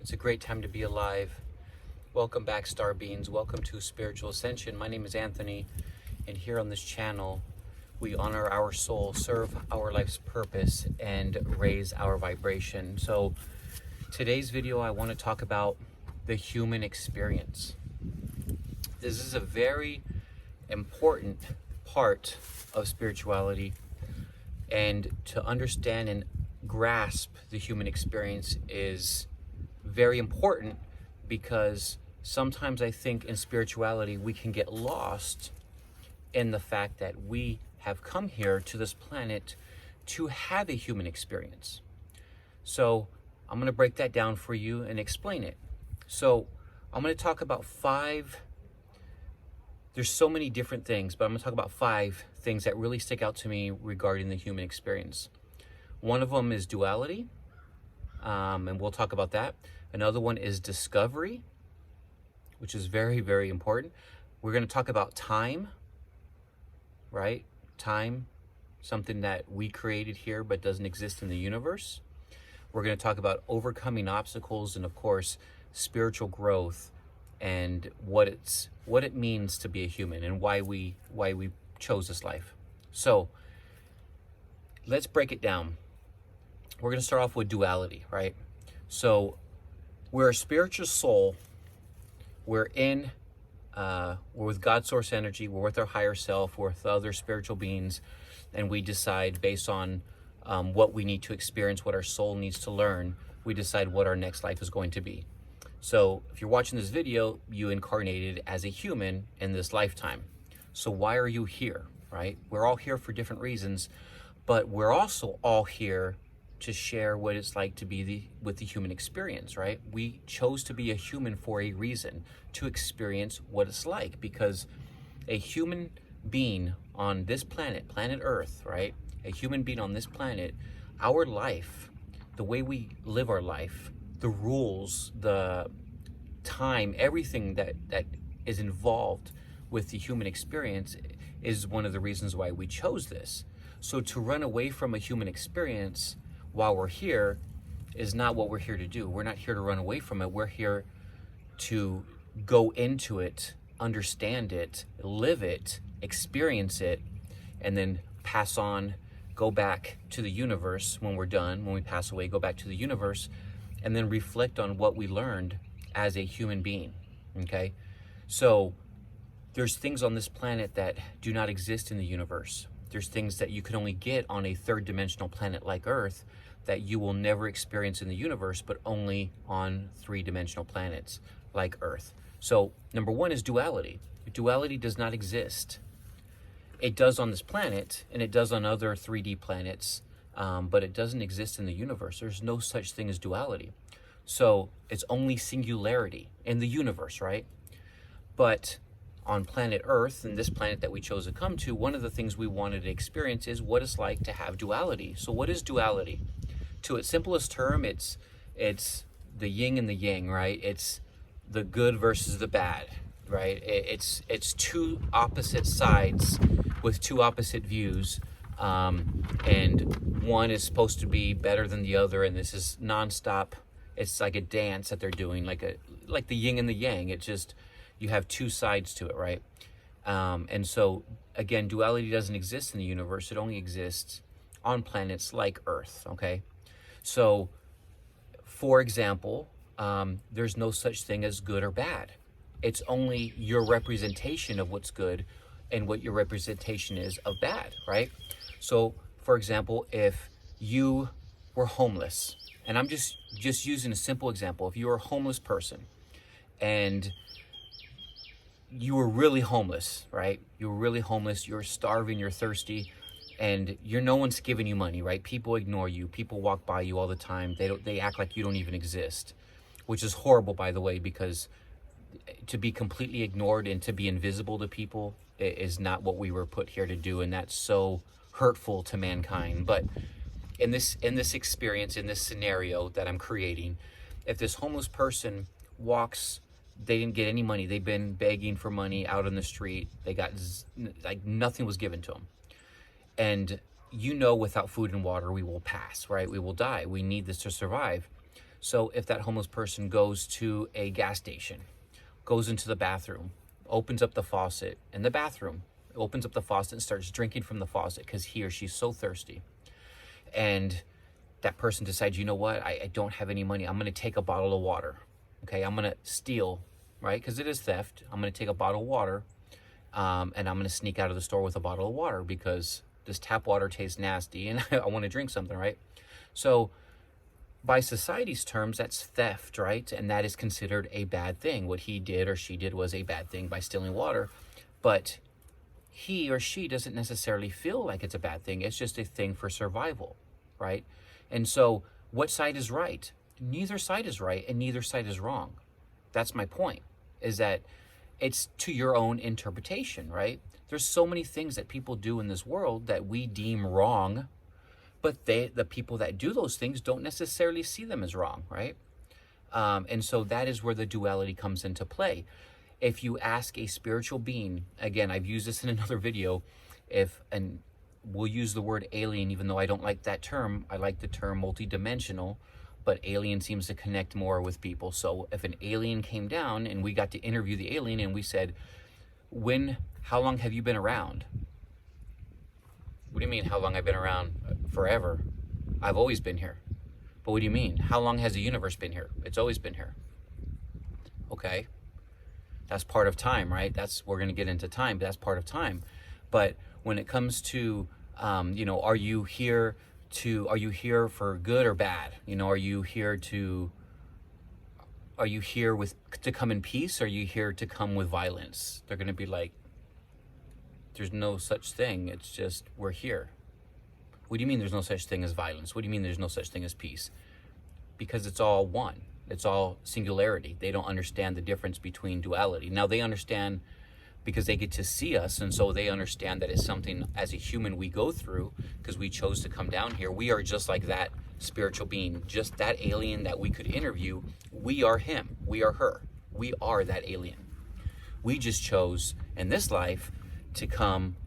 It's a great time to be alive. Welcome back, Star Beings. Welcome to Spiritual Ascension. My name is Anthony, and here on this channel, we honor our soul, serve our life's purpose, and raise our vibration. So today's video, I want to talk about the human experience. This is a very important part of spirituality, and to understand and grasp the human experience is very important, because sometimes I think in spirituality we can get lost in the fact that we have come here to this planet to have a human experience. So I'm going to break that down for you and explain it. So I'm going to talk about there's so many different things, but I'm going to talk about 5 things that really stick out to me regarding the human experience. One of them is duality, and we'll talk about that. Another one is discovery, which is very, very important. We're going to talk about time, right? Time, something that we created here but doesn't exist in the universe. We're going to talk about overcoming obstacles, and of course, spiritual growth, and what it means to be a human, and why we chose this life. So let's break it down. We're going to start off with duality, right? So we're a spiritual soul. We're with God's source energy. We're with our higher self. We're with other spiritual beings, and we decide based on what we need to experience, what our soul needs to learn. We decide what our next life is going to be. So if you're watching this video, you incarnated as a human in this lifetime. So why are you here, right? We're all here for different reasons, but we're also all here to share what it's like to be with the human experience, right? We chose to be a human for a reason, to experience what it's like, because a human being on this planet, planet Earth, right? A human being on this planet, our life, the way we live our life, the rules, the time, everything that is involved with the human experience is one of the reasons why we chose this. So to run away from a human experience while we're here is not what we're here to do. We're not here to run away from it. We're here to go into it, understand it, live it, experience it, and then pass on, go back to the universe when we're done, when we pass away, go back to the universe, and then reflect on what we learned as a human being, okay? So there's things on this planet that do not exist in the universe. There's things that you can only get on a 3rd-dimensional planet like Earth that you will never experience in the universe, but only on 3-dimensional planets like Earth. So number 1 is duality. Duality does not exist. It does on this planet, and it does on other 3D planets, but it doesn't exist in the universe. There's no such thing as duality. So it's only singularity in the universe, right? But on planet Earth, and this planet that we chose to come to, one of the things we wanted to experience is what it's like to have duality. So what is duality? To its simplest term, it's the yin and the yang, right? It's the good versus the bad, right? It's 2 opposite sides with 2 opposite views, and one is supposed to be better than the other, and this is nonstop. It's like a dance that they're doing, like the yin and the yang. It's just, you have 2 sides to it, right? And so again, duality doesn't exist in the universe. It only exists on planets like Earth, okay? So for example, there's no such thing as good or bad. It's only your representation of what's good and what your representation is of bad, right? So for example, if you were homeless, and I'm just using a simple example. If you were a homeless person and you were really homeless, right? You were really homeless, you're starving, you're thirsty, and no one's giving you money, right? People ignore you. People walk by you all the time. They act like you don't even exist, which is horrible, by the way, because to be completely ignored and to be invisible to people is not what we were put here to do, and that's so hurtful to mankind. But in this experience, in this scenario that I'm creating, if this homeless person walks, they didn't get any money, they've been begging for money out on the street, they got like nothing was given to them, and without food and water we will pass, right? We will die. We need this to survive. So if that homeless person goes to a gas station, goes into the bathroom, opens up the faucet in the bathroom, opens up the faucet and starts drinking from the faucet because he or she's so thirsty, and that person decides, you know what, I don't have any money, I'm going to take a bottle of water. Okay, I'm going to steal, right? Because it is theft. I'm going to take a bottle of water, and I'm going to sneak out of the store with a bottle of water because this tap water tastes nasty and I want to drink something, right? So by society's terms, that's theft, right? And that is considered a bad thing. What he did or she did was a bad thing by stealing water. But he or she doesn't necessarily feel like it's a bad thing. It's just a thing for survival, right? And so what side is right? Neither side is right and neither side is wrong. That's my point, is that it's to your own interpretation, right? There's so many things that people do in this world that we deem wrong, but the people that do those things don't necessarily see them as wrong, right? And so that is where the duality comes into play. If you ask a spiritual being, again, I've used this in another video, we'll use the word alien, even though I don't like that term. I like the term multidimensional, but alien seems to connect more with people. So if an alien came down and we got to interview the alien and we said, how long have you been around? What do you mean, how long I've been around? Forever. I've always been here. But what do you mean? How long has the universe been here? It's always been here. Okay. That's part of time, right? We're going to get into time, but that's part of time. But when it comes to, are you here for good or bad? Are you here to come in peace? Or are you here to come with violence? They're going to be like, there's no such thing. It's just, we're here. What do you mean there's no such thing as violence? What do you mean there's no such thing as peace? Because it's all one. It's all singularity. They don't understand the difference between duality. Now they understand because they get to see us, and so they understand that it's something as a human we go through because we chose to come down here. We are just like that spiritual being, just that alien that we could interview. We are him. We are her. We are that alien. We just chose in this life to come,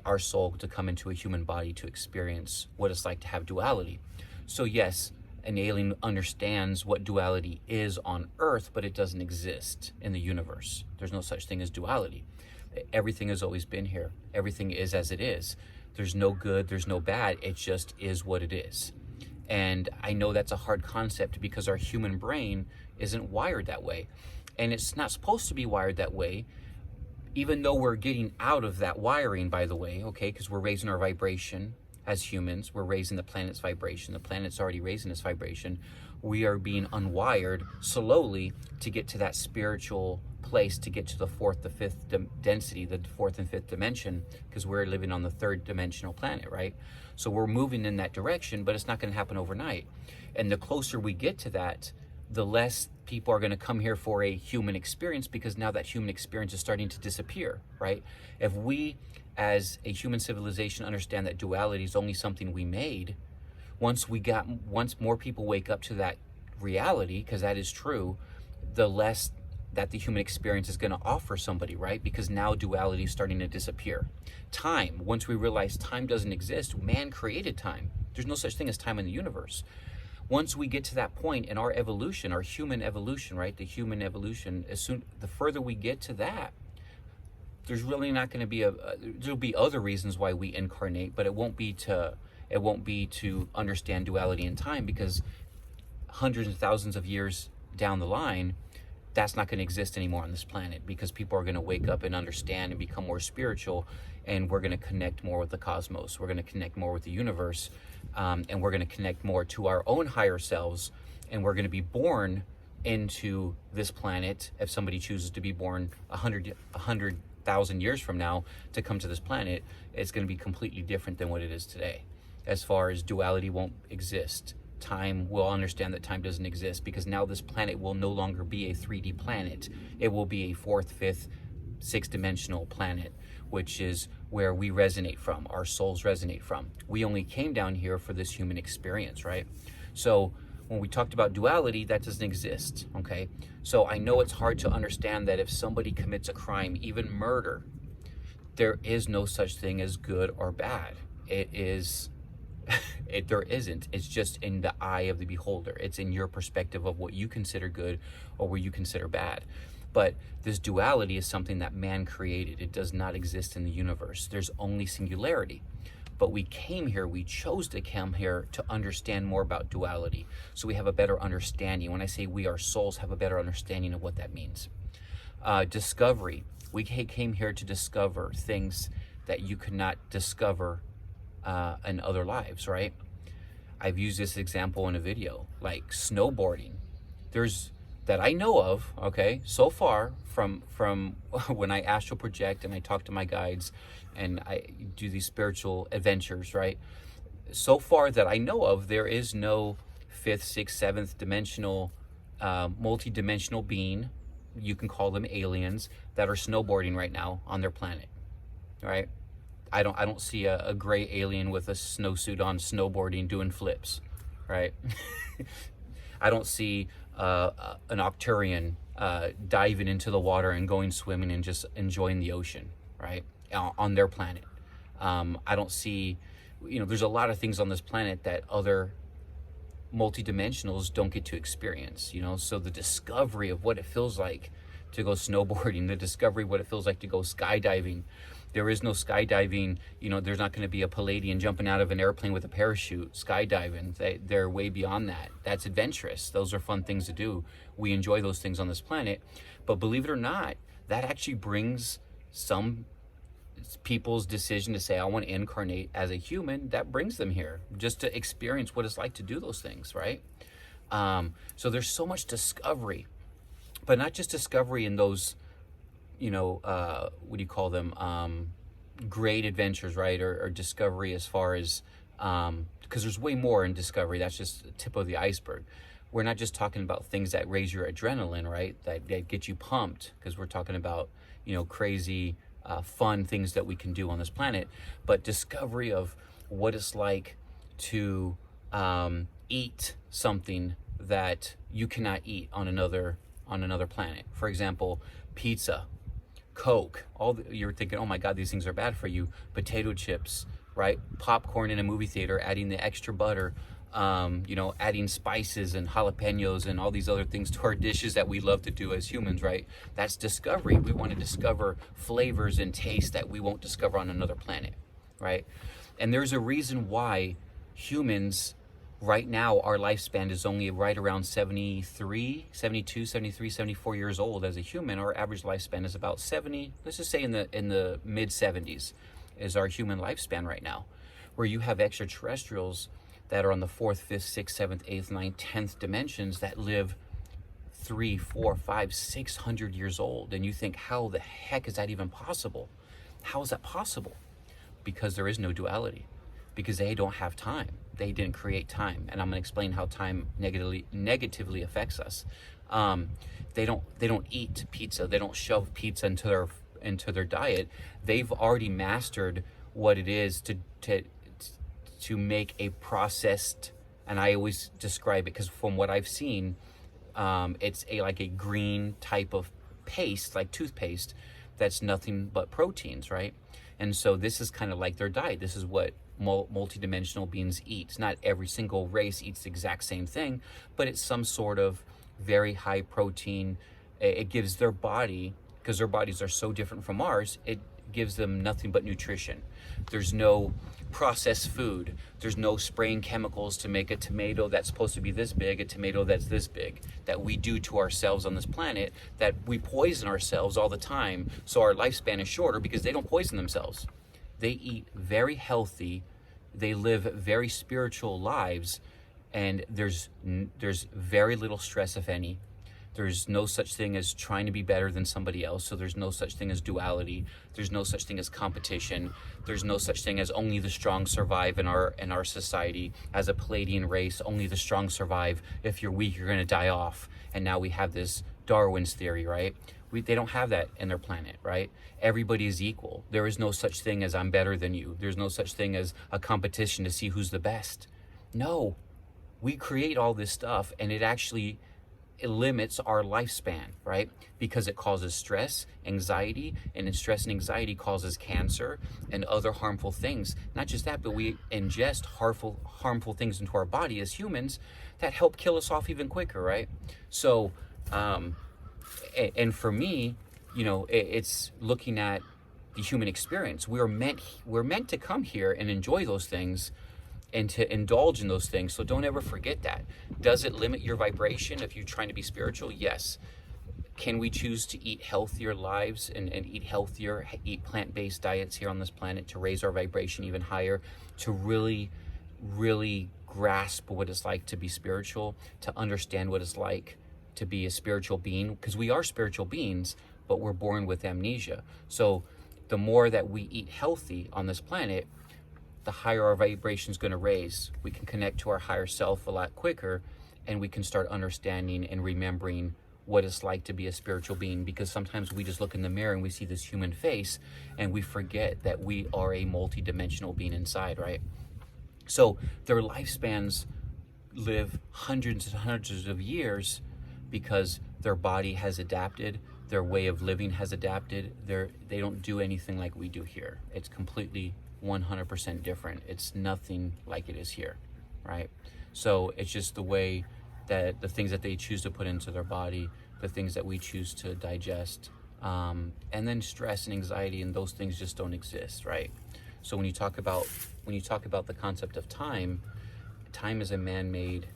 our soul to come into a human body to experience what it's like to have duality. So yes, an alien understands what duality is on Earth, but it doesn't exist in the universe. There's no such thing as duality. Everything has always been here. Everything is as it is. There's no good, there's no bad. It just is what it is. And I know that's a hard concept because our human brain isn't wired that way. And it's not supposed to be wired that way, even though we're getting out of that wiring, by the way, okay, because we're raising our vibration as humans. We're raising the planet's vibration. The planet's already raising its vibration. We are being unwired slowly to get to that spiritual place, to get to the fourth, the fifth density, the fourth and fifth dimension, because we're living on the third dimensional planet, right? So we're moving in that direction, but it's not going to happen overnight. And the closer we get to that, the less people are going to come here for a human experience, because now that human experience is starting to disappear, right? If we as a human civilization understand that duality is only something we made, once more people wake up to that reality, because that is true, the less that the human experience is going to offer somebody, right? Because now duality is starting to disappear. Time, once we realize time doesn't exist, man created time. There's no such thing as time in the universe. Once we get to that point in our evolution, our human evolution, right? The human evolution, the further we get to that, there's really not going to be there'll be other reasons why we incarnate, but it won't be to understand duality in time, because hundreds of thousands of years down the line, that's not going to exist anymore on this planet, because people are going to wake up and understand and become more spiritual, and we're going to connect more with the cosmos. We're going to connect more with the universe, and we're going to connect more to our own higher selves, and we're going to be born into this planet. If somebody chooses to be born 100,000 years from now to come to this planet, it's going to be completely different than what it is today. As far as duality won't exist. Time, we'll understand that time doesn't exist, because now this planet will no longer be a 3D planet. It will be a fourth, fifth, sixth dimensional planet, which is where we resonate from, our souls resonate from. We only came down here for this human experience, right? So when we talked about duality, that doesn't exist, okay? So I know it's hard to understand that if somebody commits a crime, even murder, there is no such thing as good or bad. It is There isn't. It's just in the eye of the beholder. It's in your perspective of what you consider good or what you consider bad. But this duality is something that man created. It does not exist in the universe. There's only singularity. But we came here, we chose to come here to understand more about duality. So we have a better understanding. When I say we, our souls have a better understanding of what that means. Discovery. We came here to discover things that you could not discover in other lives, right? I've used this example in a video, like snowboarding. There's, that I know of, okay, so far from when I astral project and I talk to my guides and I do these spiritual adventures, right? So far that I know of, there is no fifth, sixth, seventh dimensional, multi-dimensional being, you can call them aliens, that are snowboarding right now on their planet, right? I don't see a gray alien with a snowsuit on snowboarding doing flips, right? I don't see an Octurian diving into the water and going swimming and just enjoying the ocean, right? On their planet. I don't see, there's a lot of things on this planet that other multidimensionals don't get to experience, so the discovery of what it feels like to go snowboarding, the discovery of what it feels like to go skydiving. There is no skydiving, there's not going to be a Palladian jumping out of an airplane with a parachute, skydiving. They're way beyond that. That's adventurous. Those are fun things to do. We enjoy those things on this planet. But believe it or not, that actually brings some people's decision to say, I want to incarnate as a human. That brings them here just to experience what it's like to do those things, right? So there's so much discovery, but not just discovery in those, what do you call them? Great adventures, right? Or discovery as far as, because there's way more in discovery. That's just the tip of the iceberg. We're not just talking about things that raise your adrenaline, right? That get you pumped, because we're talking about, crazy, fun things that we can do on this planet, but discovery of what it's like to eat something that you cannot eat on another planet. For example, pizza, Coke, you're thinking, oh my God, these things are bad for you. Potato chips, right? Popcorn in a movie theater, adding the extra butter, adding spices and jalapenos and all these other things to our dishes that we love to do as humans, right? That's discovery. We want to discover flavors and tastes that we won't discover on another planet, right? And there's a reason why humans, right now, our lifespan is only right around 73, 72, 73, 74 years old as a human. Our average lifespan is about 70, let's just say in the mid 70s is our human lifespan right now, where you have extraterrestrials that are on the 4th, 5th, 6th, 7th, 8th, 9th, 10th dimensions that live 3, 4, 5, 600 years old. And you think, how the heck is that even possible? How is that possible? Because there is no duality, because they don't have time. They didn't create time. And I'm going to explain how time negatively affects us. They don't eat pizza. They don't shove pizza into their diet. They've already mastered what it is to make a processed, and I always describe it because from what I've seen, it's like a green type of paste, like toothpaste, that's nothing but proteins, right? And so this is kind of like their diet. This is what multidimensional beings eat. Not every single race eats the exact same thing, but it's some sort of very high protein. It gives their body, because their bodies are so different from ours, it gives them nothing but nutrition. There's no processed food. There's no spraying chemicals to make a tomato that's supposed to be this big, a tomato that's this big, that we do to ourselves on this planet, that we poison ourselves all the time, so our lifespan is shorter because they don't poison themselves. They eat very healthy, they live very spiritual lives, and there's very little stress, if any. There's no such thing as trying to be better than somebody else. So there's no such thing as duality. There's no such thing as competition. There's no such thing as only the strong survive in our society. As a Palladian race, only the strong survive. If you're weak, you're going to die off. And now we have this Darwin's theory, right? They don't have that in their planet, right? Everybody is equal. There is no such thing as I'm better than you. There's no such thing as a competition to see who's the best. No, we create all this stuff, and it actually it limits our lifespan, right? Because it causes stress, anxiety, and then stress and anxiety causes cancer and other harmful things. Not just that, but we ingest harmful things into our body as humans that help kill us off even quicker, right? So, and for me, it's looking at the human experience. We're meant to come here and enjoy those things and to indulge in those things. So don't ever forget that. Does it limit your vibration if you're trying to be spiritual? Yes. Can we choose to eat healthier lives and eat plant-based diets here on this planet to raise our vibration even higher, to really, really grasp what it's like to be spiritual, to understand what it's like to be a spiritual being? Because we are spiritual beings, but we're born with amnesia. So the more that we eat healthy on this planet, the higher our vibration is going to raise. We can connect to our higher self a lot quicker, and we can start understanding and remembering what it's like to be a spiritual being, because sometimes we just look in the mirror and we see this human face and we forget that we are a multi-dimensional being inside, right? So their lifespans live hundreds and hundreds of years because their body has adapted, their way of living has adapted. They don't do anything like we do here. It's completely 100% different. It's nothing like it is here, right? So it's just the way that the things that they choose to put into their body, the things that we choose to digest, and then stress and anxiety, and those things just don't exist, right? So when you talk about the concept of time is a man-made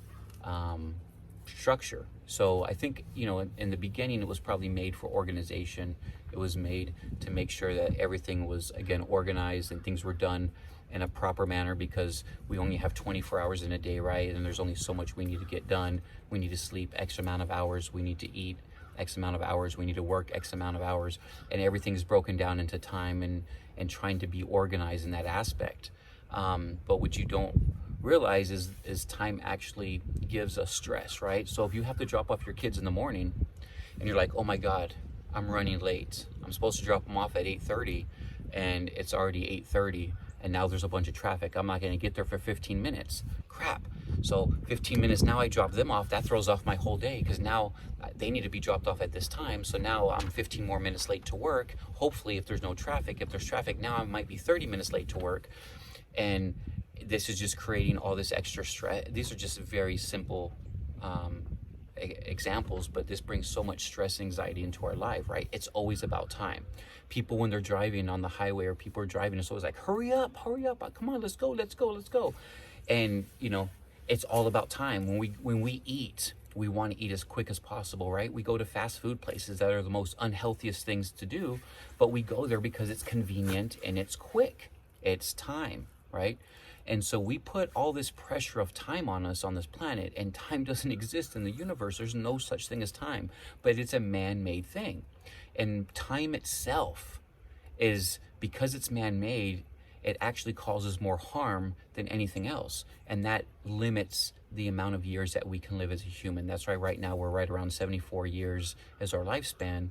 structure. So I think, in the beginning, it was probably made for organization. It was made to make sure that everything was, again, organized and things were done in a proper manner, because we only have 24 hours in a day, right? And there's only so much we need to get done. We need to sleep X amount of hours. We need to eat X amount of hours. We need to work X amount of hours. And everything's broken down into time and trying to be organized in that aspect. But what you don't realize is time actually gives us stress, right? So if you have to drop off your kids in the morning and you're like, oh my God, I'm running late. I'm supposed to drop them off at 8:30 and it's already 8:30 and now there's a bunch of traffic. I'm not gonna get there for 15 minutes. Crap. So 15 minutes, now I drop them off. That throws off my whole day, because now they need to be dropped off at this time. So now I'm 15 more minutes late to work. Hopefully, if there's no traffic, if there's traffic, now I might be 30 minutes late to work. And this is just creating all this extra stress. These are just very simple examples, but this brings so much stress and anxiety into our life, right? It's always about time. People, when they're driving on the highway or people are driving, it's always like, hurry up, come on, let's go. And, it's all about time. When we eat, we want to eat as quick as possible, right? We go to fast food places that are the most unhealthiest things to do, but we go there because it's convenient and it's quick. It's time, right? And so we put all this pressure of time on us on this planet, and time doesn't exist in the universe. There's no such thing as time, but it's a man-made thing. And time itself is, because it's man-made, it actually causes more harm than anything else. And that limits the amount of years that we can live as a human. That's why right now we're right around 74 years as our lifespan.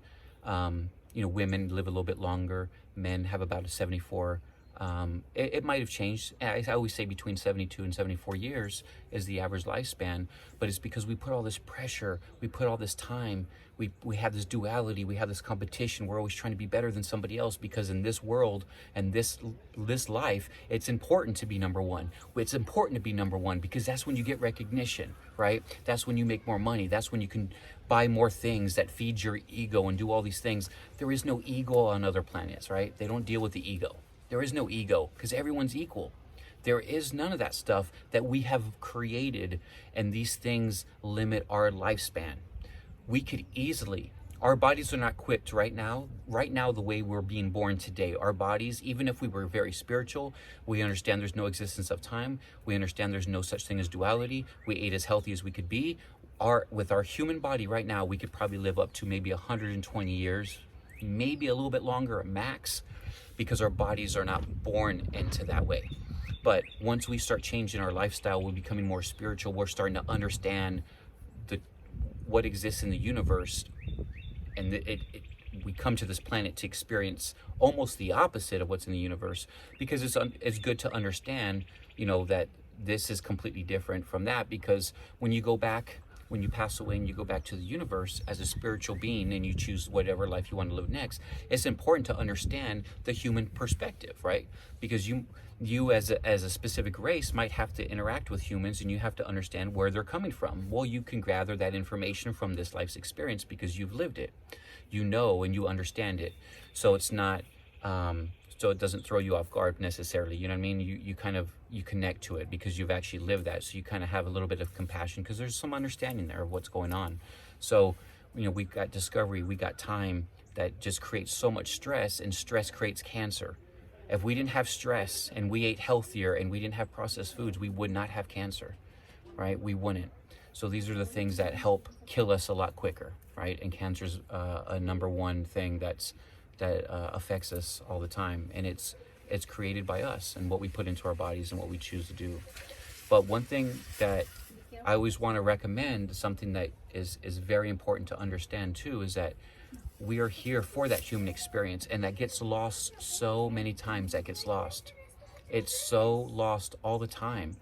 Women live a little bit longer. Men have about a 74. It might have changed. I always say between 72 and 74 years is the average lifespan, but it's because we put all this pressure, we put all this time, we have this duality, we have this competition. We're always trying to be better than somebody else, because in this world and this life, it's important to be number one. It's important to be number one because that's when you get recognition, right? That's when you make more money. That's when you can buy more things that feed your ego and do all these things. There is no ego on other planets, right? They don't deal with the ego. There is no ego because everyone's equal. There is none of that stuff that we have created, and these things limit our lifespan. We could easily, our bodies are not equipped right now, the way we're being born today. Our bodies, even if we were very spiritual, we understand there's no existence of time. We understand there's no such thing as duality. We ate as healthy as we could be. With our human body right now, we could probably live up to maybe 120 years, maybe a little bit longer at max, because our bodies are not born into that way. But once we start changing our lifestyle, we're becoming more spiritual. We're starting to understand what exists in the universe, and we come to this planet to experience almost the opposite of what's in the universe, because it's good to understand, that this is completely different from that. Because when you go back when you pass away and you go back to the universe as a spiritual being and you choose whatever life you want to live next, it's important to understand the human perspective, right? Because you as a specific race might have to interact with humans, and you have to understand where they're coming from. Well, you can gather that information from this life's experience because you've lived it, you know, and you understand it. So it's not so it doesn't throw you off guard necessarily, you know what I mean? You kind of, you connect to it because you've actually lived that, so you kind of have a little bit of compassion because there's some understanding there of what's going on. So, you know, we've got discovery, we got time that just creates so much stress, and stress creates cancer. If we didn't have stress and we ate healthier and we didn't have processed foods, we would not have cancer, right? We wouldn't. So these are the things that help kill us a lot quicker, right? And cancer's a number one thing that affects us all the time, and it's created by us and what we put into our bodies and what we choose to do. But one thing that I always want to recommend, something that is very important to understand too, is that we are here for that human experience, and that gets lost so many times. That gets lost. It's so lost all the time.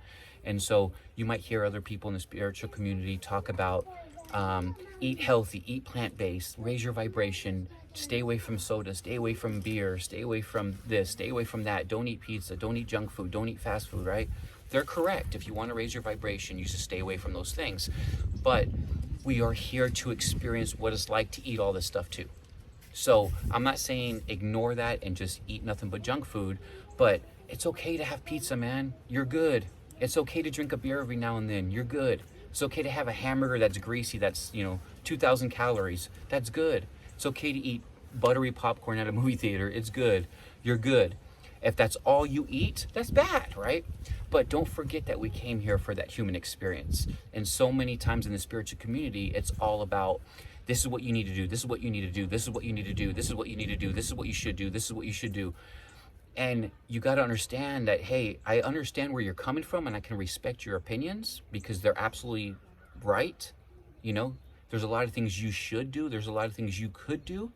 And so you might hear other people in the spiritual community talk about eat healthy, eat plant-based, raise your vibration, stay away from soda, stay away from beer, stay away from this, stay away from that, don't eat pizza, don't eat junk food, don't eat fast food, right? They're correct. If you want to raise your vibration, you should stay away from those things. But we are here to experience what it's like to eat all this stuff too. So I'm not saying ignore that and just eat nothing but junk food, but it's okay to have pizza, man. You're good. It's okay to drink a beer every now and then. You're good. It's okay to have a hamburger that's greasy, that's, 2,000 calories. That's good. It's okay to eat buttery popcorn at a movie theater. It's good. You're good. If that's all you eat, that's bad, right? But don't forget that we came here for that human experience. And so many times in the spiritual community, it's all about, this is what you need to do. This is what you need to do. This is what you need to do. This is what you need to do. This is what you should do. This is what you should do. And you got to understand that, hey, I understand where you're coming from, and I can respect your opinions because they're absolutely right. There's a lot of things you should do. There's a lot of things you could do.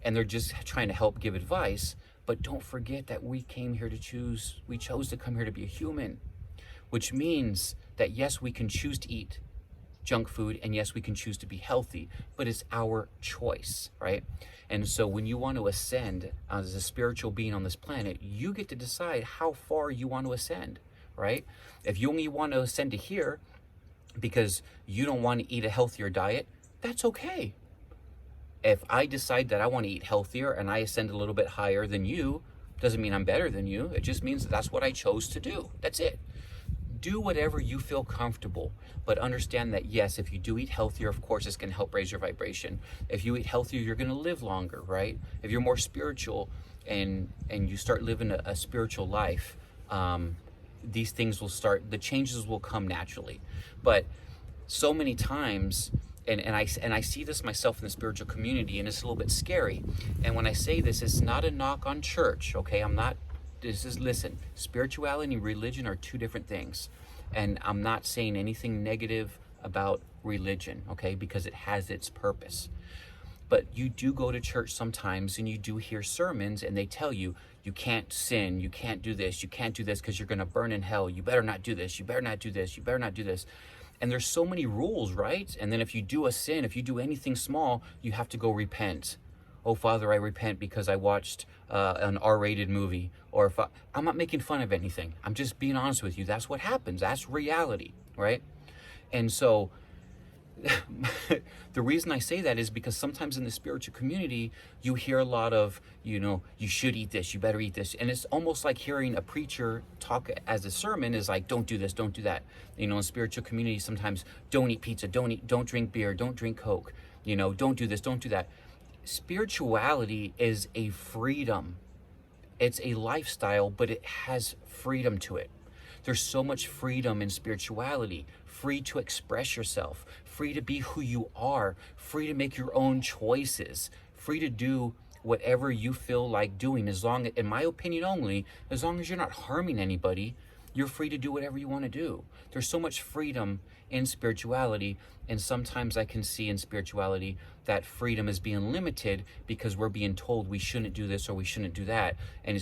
And they're just trying to help give advice. But don't forget that we chose to come here to be a human, which means that yes, we can choose to eat junk food, and yes, we can choose to be healthy, but it's our choice, right? And so when you want to ascend as a spiritual being on this planet, you get to decide how far you want to ascend, right? If you only want to ascend to here because you don't want to eat a healthier diet, that's okay. If I decide that I want to eat healthier and I ascend a little bit higher than you, doesn't mean I'm better than you. It just means that's what I chose to do. That's it. Do whatever you feel comfortable, but understand that yes, if you do eat healthier, of course, it's going to help raise your vibration. If you eat healthier, you're going to live longer, right? If you're more spiritual and you start living a spiritual life, these things will start, the changes will come naturally. But so many times, and I see this myself in the spiritual community, and it's a little bit scary. And when I say this, it's not a knock on church, okay? Listen, spirituality and religion are two different things. And I'm not saying anything negative about religion, okay? Because it has its purpose. But you do go to church sometimes and you do hear sermons, and they tell you, you can't sin, you can't do this because you're going to burn in hell. You better not do this, you better not do this, you better not do this. And there's so many rules, right? And then if you do a sin, if you do anything small, you have to go repent. Oh, Father, I repent because I watched an R-rated movie. Or if I'm not making fun of anything. I'm just being honest with you. That's what happens. That's reality, right? And so the reason I say that is because sometimes in the spiritual community, you hear a lot of, you should eat this, you better eat this. And it's almost like hearing a preacher talk as a sermon is like, don't do this, don't do that. In spiritual community, sometimes don't eat pizza, don't drink beer, don't drink Coke, don't do this, don't do that. Spirituality is a freedom. It's a lifestyle, but it has freedom to it. There's so much freedom in spirituality. Free to express yourself, free to be who you are, free to make your own choices, free to do whatever you feel like doing, in my opinion only, as long as you're not harming anybody, you're free to do whatever you want to do. There's so much freedom in spirituality, and sometimes I can see in spirituality that freedom is being limited because we're being told we shouldn't do this or we shouldn't do that. And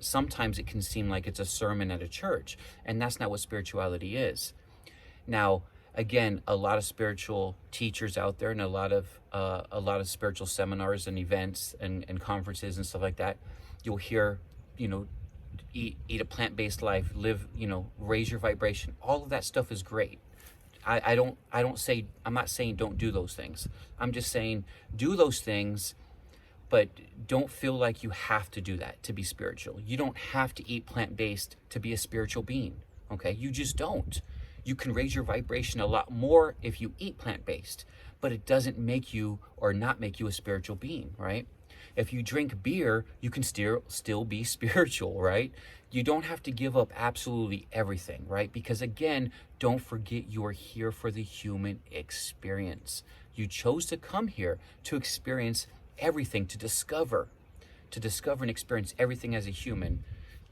sometimes it can seem like it's a sermon at a church, and that's not what spirituality is. Now, again, a lot of spiritual teachers out there, and a lot of spiritual seminars and events and conferences and stuff like that. You'll hear, eat a plant-based life, live, raise your vibration. All of that stuff is great. I'm not saying don't do those things. I'm just saying do those things, but don't feel like you have to do that to be spiritual. You don't have to eat plant-based to be a spiritual being, okay? You just don't. You can raise your vibration a lot more if you eat plant-based, but it doesn't make you or not make you a spiritual being, right? If you drink beer, you can still be spiritual, right? You don't have to give up absolutely everything, right? Because again, don't forget you are here for the human experience. You chose to come here to experience everything, to discover and experience everything as a human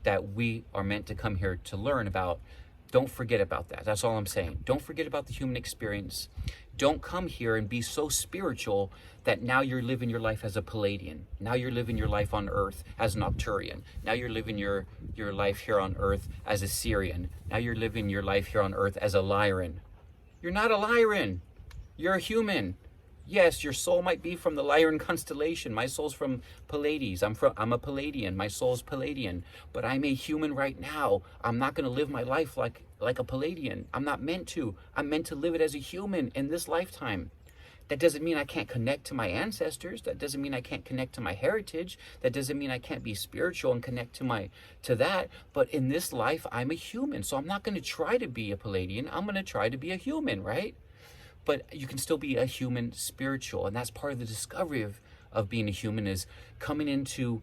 that we are meant to come here to learn about. Don't forget about that. That's all I'm saying. Don't forget about the human experience. Don't come here and be so spiritual that now you're living your life as a Pleiadian. Now you're living your life on Earth as an Arcturian. Now you're living your life here on Earth as a Sirian. Now you're living your life here on Earth as a Lyran. You're not a Lyran. You're a human. Yes, your soul might be from the Lyran constellation. My soul's from Pleiades. I'm a Pleiadian. My soul's Pleiadian. But I'm a human right now. I'm not going to live my life like a Pleiadian. I'm not meant to. I'm meant to live it as a human in this lifetime. That doesn't mean I can't connect to my ancestors. That doesn't mean I can't connect to my heritage. That doesn't mean I can't be spiritual and connect to that. But in this life, I'm a human. So I'm not going to try to be a Pleiadian. I'm going to try to be a human, right? But you can still be a human spiritual. And that's part of the discovery of being a human, is coming into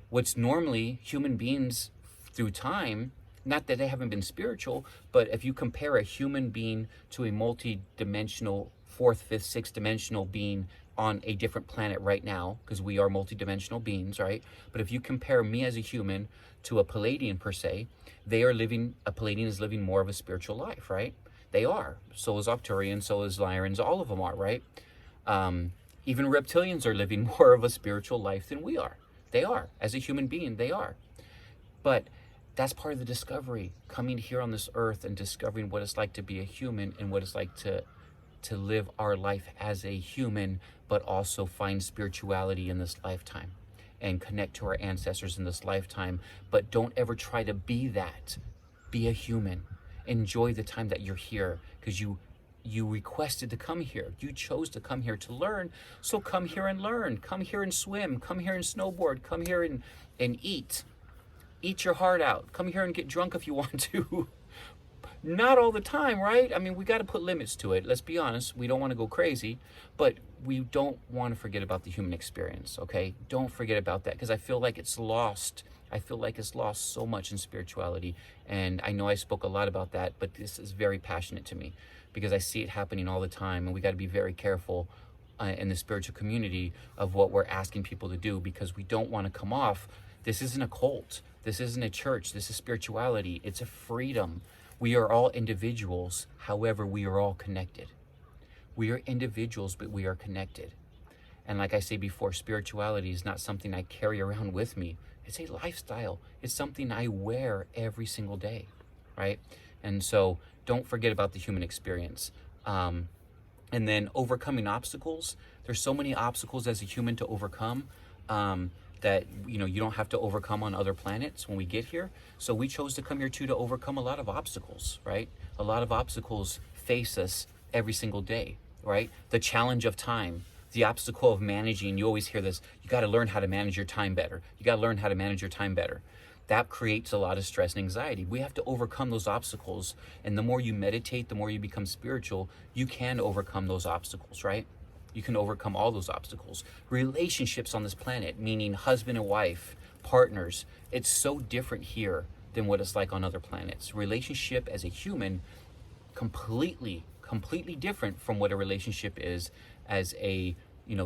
what's normally human beings through time. Not that they haven't been spiritual, but if you compare a human being to a multi-dimensional, fourth, fifth, sixth dimensional being on a different planet right now, because we are multi-dimensional beings, right? But if you compare me as a human to a Pleiadian per se, a Pleiadian is living more of a spiritual life, right? They are. So is Arcturians, so is Lyrans, all of them are, right? Even reptilians are living more of a spiritual life than we are. They are. As a human being, they are. But that's part of the discovery, coming here on this earth and discovering what it's like to be a human and what it's like to live our life as a human, but also find spirituality in this lifetime and connect to our ancestors in this lifetime. But don't ever try to be that. Be a human. Enjoy the time that you're here, because you requested to come here. You chose to come here to learn. So come here and learn. Come here and swim. Come here and snowboard. Come here and eat. Eat your heart out. Come here and get drunk if you want to. Not all the time, right? I mean, we got to put limits to it. Let's be honest. We don't want to go crazy, but we don't want to forget about the human experience, okay? Don't forget about that, because I feel like it's lost. I feel like it's lost so much in spirituality. And I know I spoke a lot about that, but this is very passionate to me because I see it happening all the time. And we got to be very careful in the spiritual community of what we're asking people to do, because we don't want to come off. This isn't a cult. This isn't a church. This is spirituality. It's a freedom. We are all individuals. However, we are all connected. We are individuals, but we are connected. And like I say before, spirituality is not something I carry around with me. It's a lifestyle. It's something I wear every single day, right? And so don't forget about the human experience. And then overcoming obstacles. There's so many obstacles as a human to overcome that you don't have to overcome on other planets when we get here. So we chose to come here too to overcome a lot of obstacles, right? A lot of obstacles face us every single day, right? The challenge of time. The obstacle of managing, you always hear this, you got to learn how to manage your time better. You got to learn how to manage your time better. That creates a lot of stress and anxiety. We have to overcome those obstacles. And the more you meditate, the more you become spiritual, you can overcome those obstacles, right? You can overcome all those obstacles. Relationships on this planet, meaning husband and wife, partners, it's so different here than what it's like on other planets. Relationship as a human, completely different from what a relationship is as a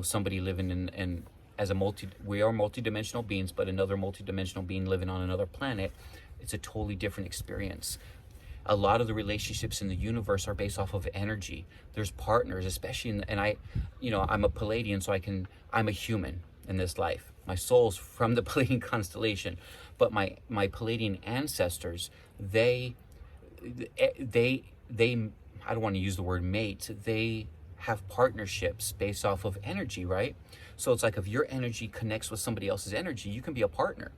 somebody living in as we are multidimensional beings, but another multidimensional being living on another planet. It's a totally different experience. A lot of the relationships in the universe are based off of energy. There's partners, especially I'm a Pleiadian, so I'm a human in this life. My soul's from the Pleiadian constellation, but my Pleiadian ancestors, they I don't want to use the word mate, they have partnerships based off of energy, right? So it's like if your energy connects with somebody else's energy, you can be a partner.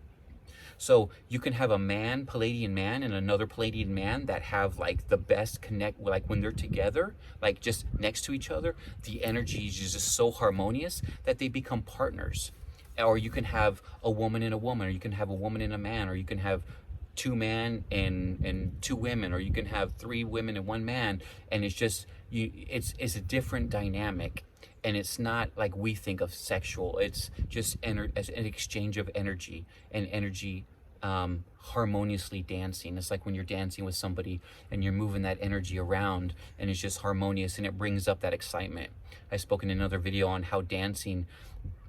So you can have a man, Pleiadian man, and another Pleiadian man that have like the best connect, like when they're together, like just next to each other, the energy is just so harmonious that they become partners. Or you can have a woman and a woman, or you can have a woman and a man, or you can have two men and two women, or you can have three women and one man, and it's just it's a different dynamic. And it's not like we think of sexual. It's just as an exchange of energy, and energy harmoniously dancing. It's like when you're dancing with somebody and you're moving that energy around, and it's just harmonious, and it brings up that excitement. I spoke in another video on how dancing,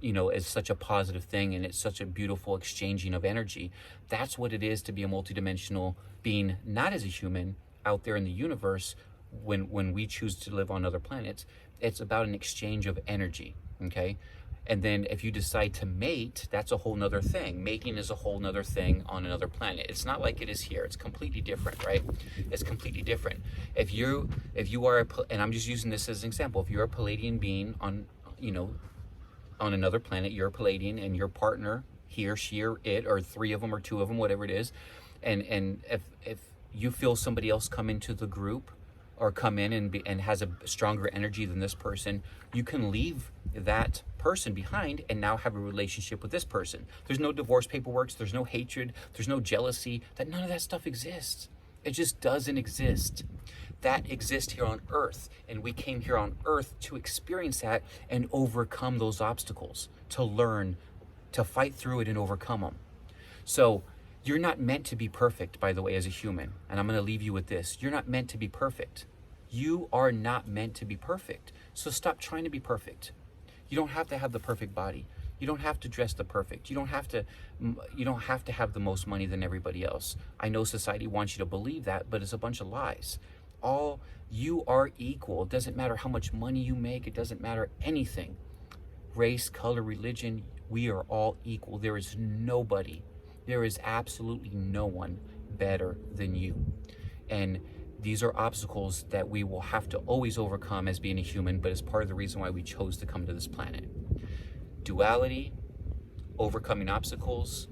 is such a positive thing, and it's such a beautiful exchanging of energy. That's what it is to be a multidimensional being, not as a human out there in the universe. When we choose to live on other planets, it's about an exchange of energy, okay? And then if you decide to mate, that's a whole nother thing. Mating is a whole nother thing on another planet. It's not like it is here. It's completely different, right? It's completely different. If you are, and I'm just using this as an example, if you're a Pleiadian being on another planet, you're a Pleiadian, and your partner, he or she or it, or three of them or two of them, whatever it is, and if you feel somebody else come into the group, or come in and has a stronger energy than this person, you can leave that person behind and now have a relationship with this person. There's no divorce paperwork, there's no hatred, there's no jealousy, none of that stuff exists. It just doesn't exist. That exists here on Earth, and we came here on Earth to experience that and overcome those obstacles, to learn, to fight through it and overcome them. So you're not meant to be perfect, by the way, as a human. And I'm going to leave you with this. You're not meant to be perfect. You are not meant to be perfect. So stop trying to be perfect. You don't have to have the perfect body. You don't have to dress the perfect. You don't have to have the most money than everybody else. I know society wants you to believe that, but it's a bunch of lies. You are equal. It doesn't matter how much money you make. It doesn't matter anything. Race, color, religion, we are all equal. There is absolutely no one better than you. And these are obstacles that we will have to always overcome as being a human, but it's part of the reason why we chose to come to this planet. Duality, overcoming obstacles,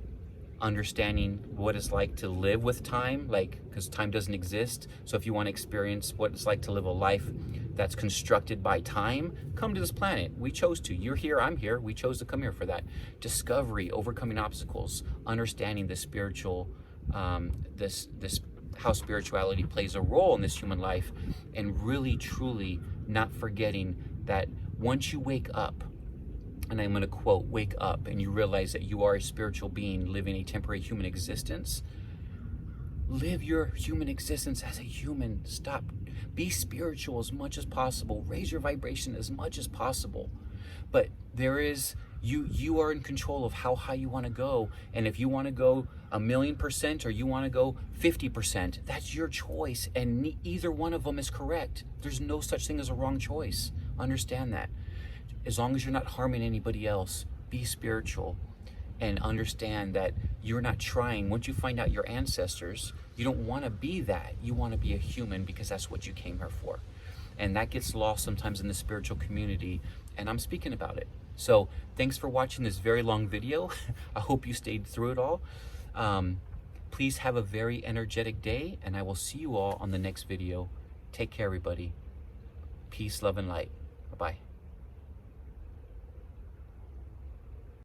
understanding what it's like to live with time, because time doesn't exist. So if you want to experience what it's like to live a life that's constructed by time, come to this planet. We chose to. You're here, I'm here. We chose to come here for that. Discovery, overcoming obstacles, understanding the spiritual, how spirituality plays a role in this human life, and really, truly not forgetting that once you wake up, and I'm going to quote, wake up, and you realize that you are a spiritual being living a temporary human existence, live your human existence as a human. Stop. Be spiritual as much as possible. Raise your vibration as much as possible. But you are in control of how high you want to go. And if you want to go 1,000,000% or you want to go 50%, that's your choice. And either one of them is correct. There's no such thing as a wrong choice. Understand that. As long as you're not harming anybody else, be spiritual and understand that you're not trying. Once you find out your ancestors, you don't want to be that. You want to be a human because that's what you came here for. And that gets lost sometimes in the spiritual community, and I'm speaking about it. So thanks for watching this very long video. I hope you stayed through it all. Please have a very energetic day, and I will see you all on the next video. Take care, everybody. Peace, love, and light. Bye-bye.